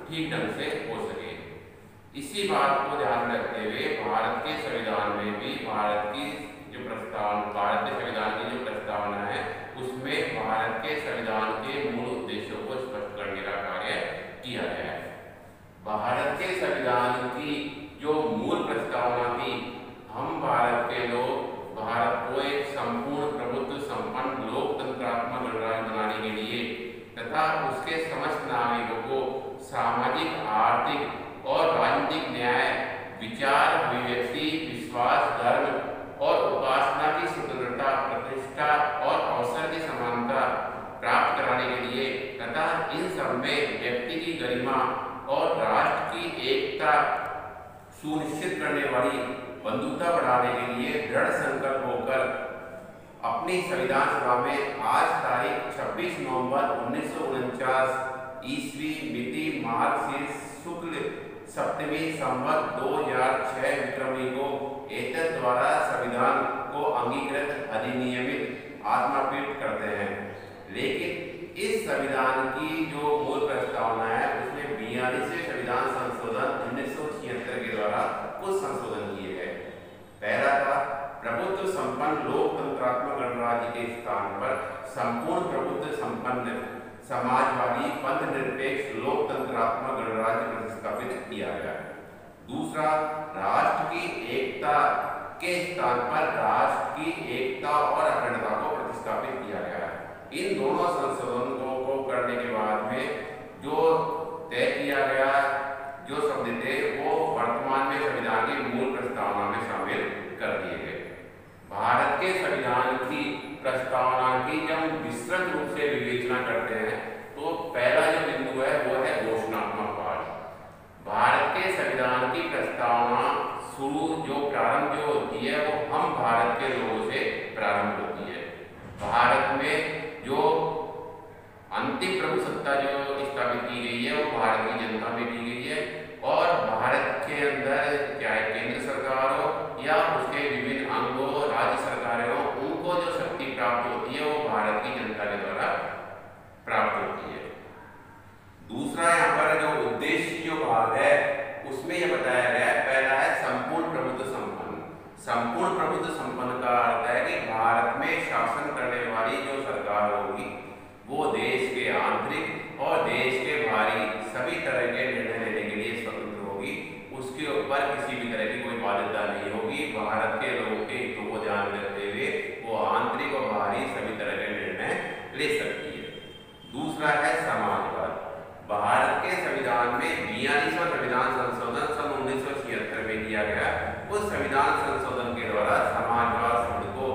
ठीक ढंग से हो सके। इसी बात को ध्यान में रखते हुए भारत के संविधान में भी भारत के संविधान की जो प्रस्तावना है उसमें भारत के संविधान के मूल उद्देश्यों को स्पष्ट करने का कार्य किया गया है। भारत के संविधान की जो मूल प्रस्तावना थी, हम भारत के लोग भारत को एक संपूर्ण प्रभुत्व संपन्न लोकतंत्रात्मक गणराज्य बनाने के लिए तथा उसके समस्त नागरिकों को सामाजिक, आर्थिक और राजनीतिक न्याय, विचार, अभिव्यक्ति, विश्वास, धर्म और उपासना की स्वतंत्रता, प्रतिष्ठा और अवसर की समानता प्राप्त कराने के लिए तथा इन सब में व्यक्ति की गरिमा और राष्ट्र की एकता सुनिश्चित करने वाली बंधुता बढ़ाने के लिए दृढ़ संकल्प होकर अपनी संविधान सभा में आज तारीख 26 नवंबर 1949 ईस्वी मिति मार्गशीर्ष शुक्ल सप्तमी संवत 2006 विक्रमी को एतद द्वारा संविधान को अंगीकृत अधिनियमित आत्मपीठ करते हैं। लेकिन इस संविधान की जो मूल प्रस्तावना है उसमें 42वें संविधान संशोधन 1976 के द्वारा कुछ संशोधन किए गए। पहला था प्रभुत्व संपन्न लोकतंत्रात्मक गणराज्य के स्थान पर संपूर्ण प्रभुत्व संपन्न समाजवादी पंथ निरपेक्ष लोकतंत्रात्मक गणराज्य प्रतिस्थापित किया गया। दूसरा, राष्ट्र की एकता के स्थान पर राष्ट्र की एकता और अखंडता को प्रतिस्थापित किया गया। इन दोनों संशोधनों को करने के बाद में जो तय किया गया जो शब्द थे वो वर्तमान में संविधान की मूल प्रस्तावना में शामिल कर दिए गए। भारत के संविधान की प्रस्तावना की जब विस्तृत रूप से विवेचना करते हैं तो पहला जो बिंदु है वो है घोषणात्मक पाठ। भारत के संविधान की प्रस्तावना प्रारंभ जो होती है वो हम भारत के लोगों से प्रारंभ होती है। भारत में जो अंतिम प्रभु सत्ता जो स्थापित की गई है वो भारत की जनता में की गई है और भारत के अंदर चाहे केंद्र सरकार हो या उसके विभिन्न अंगों राज्य सरकारें हो, उनको जो शक्ति प्राप्त होती है वो भारत की जनता के द्वारा प्राप्त होती है। दूसरा यहाँ पर जो उद्देश्य जो भाग है उसमें यह बताया गया है, पहला है संपूर्ण प्रभुत्व संपन्न। संपूर्ण प्रभुत्व संपन्न का अर्थ है कि भारत में शासन करने वाली जो सरकार होगी वो देश के आंतरिक और देश के बाहरी सभी तरह के निर्णय लेने के लिए स्वतंत्र होगी। उसके ऊपर किसी भी तरह की कोई बाध्यता नहीं होगी। भारत के लोगों के हितों को ध्यान में रखते हुए वो आंतरिक और बाहरी सभी तरह के निर्णय ले सकती है। दूसरा है समाजवाद। भारत के संविधान में 42वां संविधान संशोधन सन 1976 में किया गया। उस संविधान संशोधन के द्वारा समाजवाद शब्द को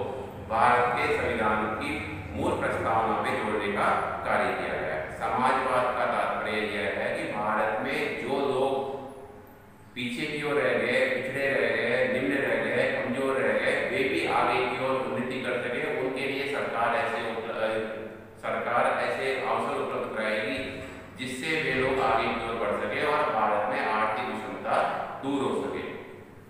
भारत के संविधान की मूल प्रस्तावना में जोड़ने का कार्य किया गया। समाजवाद का तात्पर्य यह है कि भारत में जो लोग पीछे की ओर रह गए, पिछड़े रह गए, निम्न रह गए, कमजोर रह गए, वे भी आगे की ओर उन्नति कर सके। उनके लिए सरकार ऐसे अवसर उपलब्ध कराएगी जिससे वे लोग आगे की ओर बढ़ सके और भारत में आर्थिक विषमता दूर हो सके।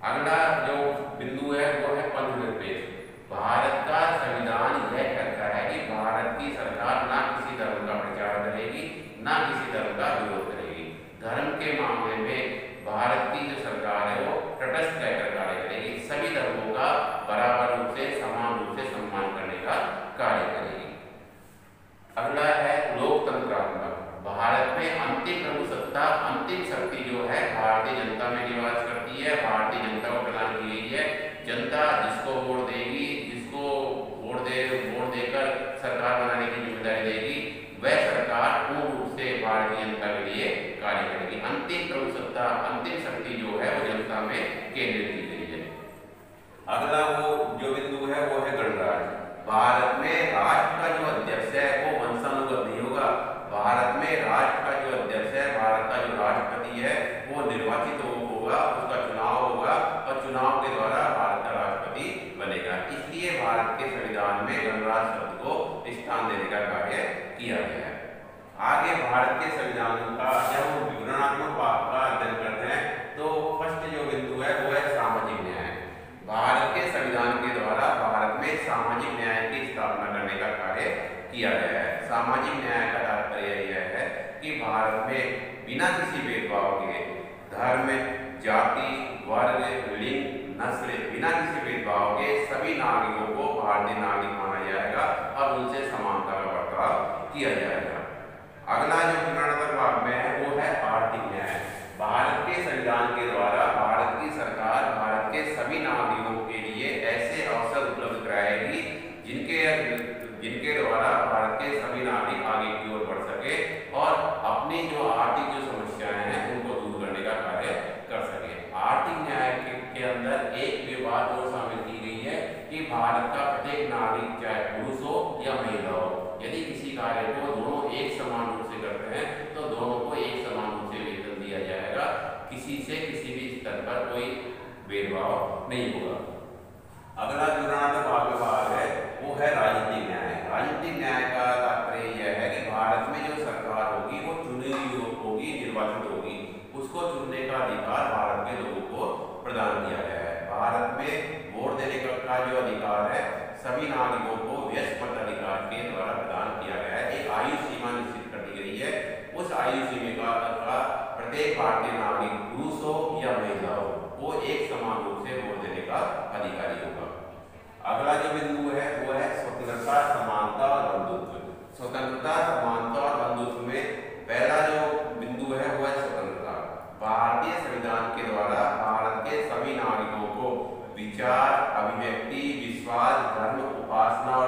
अगला जो बिंदु है वो है पंथ निरपेक्ष। भारत का संविधान यह कहता है कि भारत की सरकार ना किसी धर्म का प्रचार करेगी ना किसी धर्म का विरोध करेगी। धर्म के मामले में भारत की जो सरकार है वो तटस्थ रहकर कार्य करेगी। सभी धर्मों का बराबर रूप से समान रूप से सम्मान करने का कार्य करेगी। अगला है लोकतंत्रात्मक। भारत में अंतिम प्रभु सत्ता, अंतिम शक्ति जो है भारतीय जनता में निवास करती है। भारतीय जनता को प्रदान की गई है। जनता जिसको वोट देगी, जिसको वोट देकर सरकार बनाने की जिम्मेदारी देगी, वह सरकार पूर्ण रूप से भारतीय जनता के लिए कार्य करेगी। अंतिम प्रभु सत्ता, अंतिम शक्ति जो है वो जनता में केंद्रित की गई है। अगला वो जो बिंदु है वो है गणराज्य। भारत में राष्ट्र का जो अध्यक्ष है वो वंशानुगत नहीं होगा। भारत में राष्ट्र का जो अध्यक्ष है, भारत का जो राष्ट्रपति है वो निर्वाचित होगा, उसका चुनाव होगा और चुनाव के द्वारा भारत का राष्ट्रपति बनेगा। इसलिए भारत के संविधान में गणराज्य शब्द को स्थान देने का कार्य किया गया है। आगे भारत के संविधान का जब हम विवरणात्मक भाग का अध्ययन करते हैं तो फर्स्ट जो बिंदु है वो है सामाजिक न्याय। भारत के संविधान के द्वारा भारत में सामाजिक न्याय की स्थापना करने का कार्य किया गया है। सामाजिक न्याय का तात्पर्य यह है कि भारत में बिना किसी भेदभाव के धर्म, जाति, वर्ग, लिंग, नस्ल बिना किसी भेदभाव के सभी नागरिकों को भारतीय नागरिक माना जाएगा और उनसे समानता का बर्ताव किया जाएगा। अगला जो विवरणात्मक भाग में है वो है आर्थिक न्याय। भारत के संविधान के द्वारा भारत की सरकार भारत के सभी नागरिकों के लिए ऐसे अवसर उपलब्ध कराएगी जिनके द्वारा भारत के सभी नागरिक आगे की ओर बढ़ सके और अपनी जो आर्थिक जो समस्याएं हैं उनको दूर करने का कार्य कर सके। आर्थिक न्याय के अंदर एक बात और शामिल की गई है कि भारत का प्रत्येक नागरिक चाहे पुरुष हो या महिला हो, यदि किसी कार्य को दोनों एक समान रूप से करते हैं तो दोनों को एक समान रूप से वेतन दिया जाएगा, किसी से किसी भी स्तर पर कोई भेदभाव नहीं होगा। अगला विवरणात्मक भाग है वो है राजनीतिक न्याय। राजनीतिक न्याय का तात्पर्य यह है कि भारत में जो सरकार होगी वो चुनी हुई होगी, निर्वाचित होगी, उसको चुनने का अधिकार भारत के लोगों को प्रदान किया गया है। भारत में वोट देने का जो अधिकार है सभी नागरिकों को वयस्क मताधिकार के द्वारा प्रदान किया गया है। एक आयु सीमा निश्चित कर दी गई है, उस आयु सीमा का प्रत्येक भारतीय नागरिक पुरुष हो या महिला हो वो एक समान रूप से वोट देने का अधिकारी होगा। अगला जो बिंदु है वो है स्वतंत्रता, समानता और बंधुत्व। स्वतंत्रता, समानता और बंधुत्व में पहला जो बिंदु है वो है स्वतंत्रता। भारतीय संविधान के द्वारा भारत के सभी नागरिकों को विचार, अभिव्यक्ति, विश्वास, धर्म, उपासना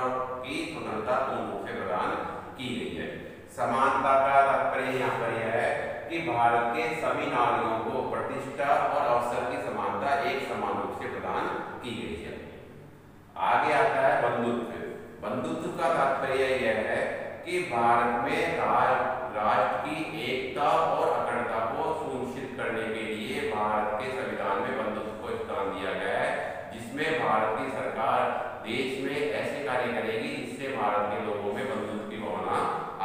की स्वतंत्रता पूर्ण रूप से प्रदान की गई है। समानता का तात्पर्य यहाँ पर यह है कि भारत के सभी नागरिकों को प्रतिष्ठा और अवसर की समानता एक समान रूप से प्रदान की गई है। आगे आता है बंधुत्व। बंधुत्व का तात्पर्य यह है कि भारत में राष्ट्र की एकता और अखंडता को सुनिश्चित करने के लिए भारत के संविधान में बंधुत्व को स्थान दिया गया है, जिसमें भारत की सरकार देश में ऐसे कार्य करेगी जिससे भारत के लोगों में बंधुत्व की भावना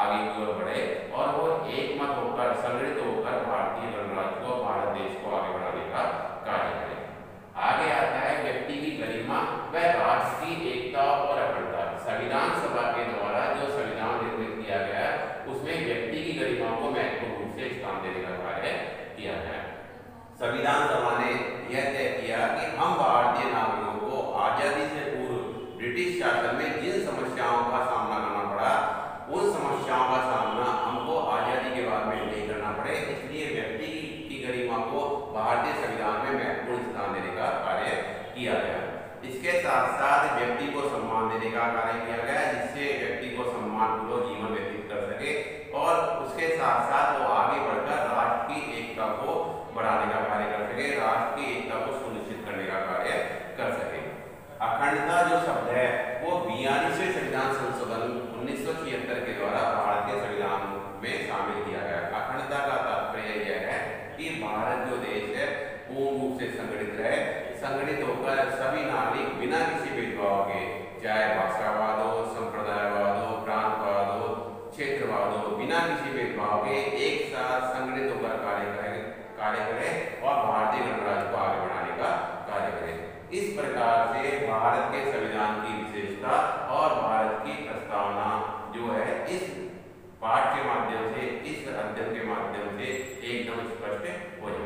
आगे की ओर बढ़े और वो एकमत होकर, संगठित होकर भारतीय गणराज्य को, भारत देश को आगे बढ़ाने का कार्य करें। आगे आता है व्यक्ति की गरिमा व राष्ट्र की एकता और अखंडता। संविधान सभा के द्वारा जो संविधान निर्मित किया गया उसमें व्यक्ति की गरिमा को महत्वपूर्ण रूप से स्थान देने का कार्य किया गया। संविधान सभा ने यह तय किया कि हम भारतीय नागरिकों को आजादी से पूर्व ब्रिटिश शासन में जिन समस्याओं का सामना करना पड़ा उन समस्याओं का सामना हमको आजादी के बाद में नहीं करना पड़े, इसलिए व्यक्ति की गरिमा को भारतीय संविधान में महत्वपूर्ण स्थान देने का कार्य किया गया। इसके साथ साथ व्यक्ति को सम्मान देने का कार्य किया गया, जिससे व्यक्ति को सम्मानपूर्वक जीवन व्यतीत कर सके और उसके साथ साथ वो आगे बढ़कर राष्ट्र की एकता को बढ़ाने का कार्य कर सके, राष्ट्र की एकता को सुनिश्चित करने का कार्य कर सके। अखंडता जो शब्द है वो 42वें संविधान संशोधन 1976 के द्वारा भारत के संविधान में शामिल किया गया। अखंडता का तात्पर्य यह है कि भारत जो देश है पूर्ण रूप से संगठित रहे, संगठित होकर सभी नागरिक बिना किसी भेदभाव के, चाहे भाषावाद हो, संप्रदायवाद हो, प्रांतवाद हो, क्षेत्रवाद हो, बिना किसी भेदभाव के एक साथ संगठित होकर कार्य करें और भारतीय गणराज्य को आगे बढ़ाने का कार्य करें। इस प्रकार से भारत के संविधान की विशेषता और भारत की प्रस्तावना जो है इस पाठ के माध्यम से, इस अध्ययन के माध्यम से एकदम स्पष्ट हो जाए।